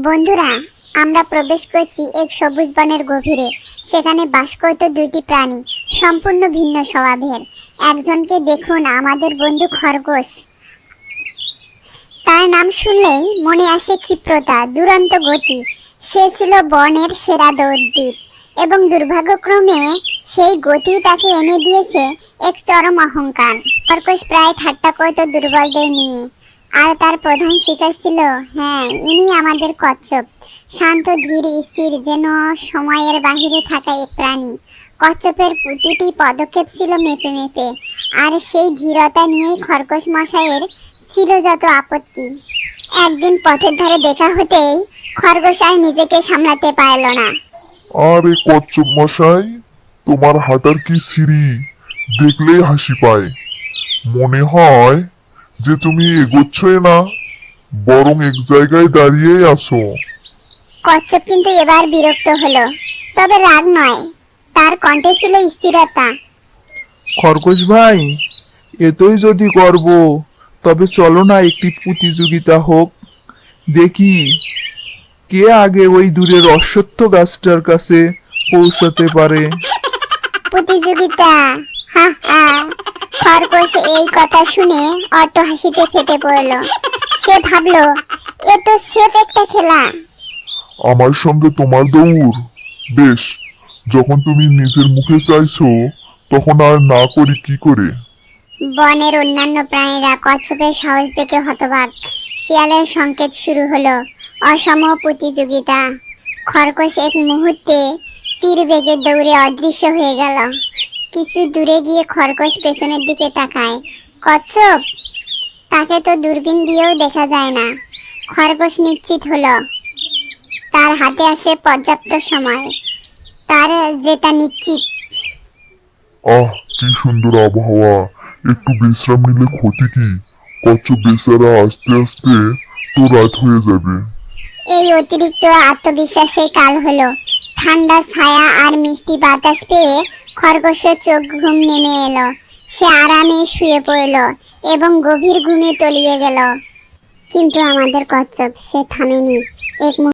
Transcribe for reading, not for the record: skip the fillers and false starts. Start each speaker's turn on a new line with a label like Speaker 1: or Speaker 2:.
Speaker 1: বন্ধুরা, আমরা প্রবেশ করছি এক সবুজ বনের গভীরে। সেখানে বাস করত দুইটি প্রাণী, সম্পূর্ণ ভিন্ন স্বভাবের। একজনকে দেখুন, আমাদের বন্ধু খরগোশ। তার নাম শুনলেই মনে আসে ক্ষিপ্রতা, দুরন্ত গতি। সে ছিল বনের সেরা দৌড়বিদ এবং দুর্ভাগ্যক্রমে সেই গতি তাকে এনে দিয়েছে এক চরম অহংকার। খরগোশ প্রায় ঠাট্টা করত দুর্বলদের নিয়ে, আর তার প্রধান শিকার ছিল, ইনি আমাদের কচ্ছপ। শান্ত, ধীর, স্থির, যেন সময়ের বাহিরে থাকা এক প্রাণী। কচ্ছপের প্রতিটি পদক্ষেপ ছিল মেপে মেপে, আর সেই ধীরতা নিয়েই খরগোশ মশাইয়ের ছিল যত আপত্তি। একদিন পথের ধারে দেখা হতেই খরগোশ আর নিজেকে সামলাতে পারল না।
Speaker 2: আরে কচ্ছপ মশাই, তোমার হাঁটার কি সিঁড়ি, দেখলেই হাসি পায়। মনে হয় যে তুমি এগোচ্ছই না, বরং এক জায়গায় দাঁড়িয়েই আছো।
Speaker 1: কচ্ছপ কিন্তু এবার বিরক্ত হলো, তবে রাগ নয়। তার কণ্ঠে ছিল স্থিরতা।
Speaker 3: খরগোশ ভাই, এতই যদি গর্ব, তবে চলো না একটি প্রতিযোগিতা হোক। দেখি কে আগে ওই দূরের অশ্বত্থ গাছটার কাছে পৌঁছাতে পারে।
Speaker 1: প্রতিযোগিতা? হা হা। খরগোশ এই কথা শুনে অট্ট হাসিতে ফেটে পড়ল। সে ভাবলো, এ তো সেফ একটা খেলা।
Speaker 2: আমার সঙ্গে তোমার দৌড়? বেশ, যখন তুমি নিজের মুখে চাইছো, তখন আর না করি কি করে।
Speaker 1: বনের অন্যান্য প্রাণীরা কচ্ছপের সাহস দেখে হতবাক। শিয়ালের সংকেত শুরু হলো, অসম প্রতিযোগিতা। খরগোশ এক মুহূর্তে তীর বেগে দৌড়ে অদৃশ্য হয়ে গেল। কিছু দূরে গিয়ে খরগোশ পেছনের দিকে তাকায়। কচ্ছপ? তাকে তো দূরবীন দিয়েও দেখা যায় না। খরগোশ নিশ্চিত হলো তার হাতে আছে পর্যাপ্ত সময়। তার জেতা নিশ্চিত।
Speaker 2: আহ, কি সুন্দর আবহাওয়া, একটু বিশ্রাম নিলে ক্ষতি কি? কচ্ছপ বেচারা আস্তে আস্তে তো রাত হয়ে যাবে।
Speaker 1: এই অতিরিক্ত আত্মবিশ্বাসেই কাল হলো। ঠান্ডা ছায়া আর মিষ্টি বাতাস পেয়ে খরগোশের চোখ ঘুম নেমে এলো। সে আরামে শুয়ে পড়ল এবং গভীর ঘুমে তলিয়ে গেল। কিন্তু আমাদের কচ্ছপ, সে থামেনি। এক